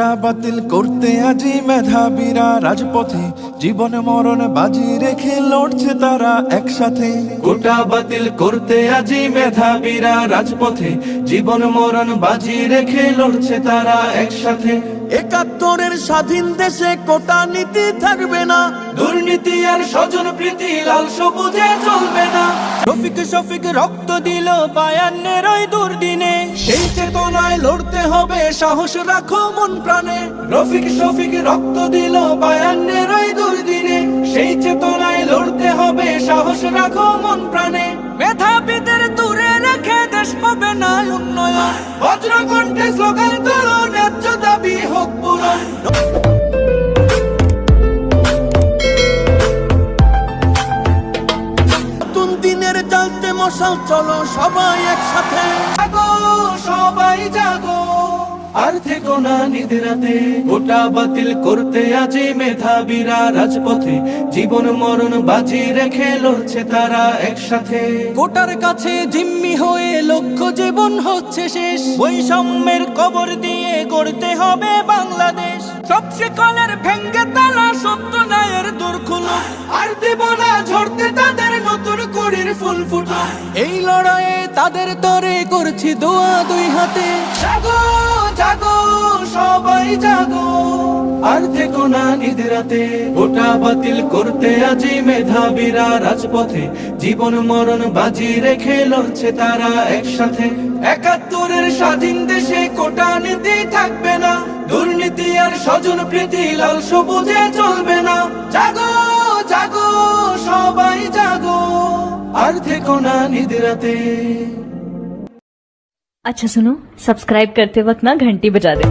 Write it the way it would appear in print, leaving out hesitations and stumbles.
কোটা বাতিল করতে আজি মেধাবীরা রাজপথে, জীবন মরণ বাজি রেখে লড়ছে তারা একসাথে। কোটা বাতিল করতে আজি মেধাবীরা রাজপথে, জীবন মরণ বাজি রেখে লড়ছে তারা একসাথে। ৭১-এর স্বাধীন দেশে কোটা নীতি থাকবে না, দুর্নীতি আর স্বজন প্রীতি লাল সবুজে চলবে না। শফিক রক্ত দিল ৫২-এর ওই দুর্দিনে, সেই চেতনায় লড়তে হবে, সাহস রাখো মন প্রাণে। শফিক রক্ত দিল ৫২-এর ওই দুর্দিনে, সেই চেতনায় লড়তে হবে, সাহস রাখো মন প্রাণে। মেধাবীদের দূরে রেখে দেশ পাবে না উন্নয়ন, বজ্রকণ্ঠে স্লোগান তোলো, ন্যায্য দাবি হোক পূরণ। নতুন দিনের জ্বালতে মশাল, চলো সবাই একসাথে। জাগো সবাই জাগো, আর থেকো না নিদ্রাতে। কোটা বাতিল করতে আজি মেধাবীরা রাজপথে, জীবন মরণ বাজি রেখে লড়ছে তারা একসাথে। কোটার কাছে জিম্মি হয়ে লক্ষ্য জীবন হচ্ছে শেষ, বৈষম্যের কবর দিয়ে গড়তে হবে বাংলাদেশ। সব শিকলের ভেঙ্গে তালা, সত্য ন্যায়ের দূর খুলো, আর দেব না ঝরতে তাদের নতুন করির ফুল ফুটো। এই লড়াইয়ে তাদের তরে করছি দোয়া দুই হাতে। জাগো জাগো সবাই জাগো, আর থেকো না নিদ্রাতে। কোটা বাতিল করতে আজি মেধাবীরা রাজপথে, জীবন মরণ বাজি রেখে লড়ছে তারা একসাথে। ৭১-এর স্বাধীন দেশে কোটা নীতি থাকবে না, দুর্নীতি আর স্বজন প্রীতি লাল সবুজে চলবে না। জাগো জাগো সবাই জাগো, আর থেকো না নিদ্রাতে। अच्छा सुनो, सब्सक्राइब करते वक्त ना घंटी बजा दे।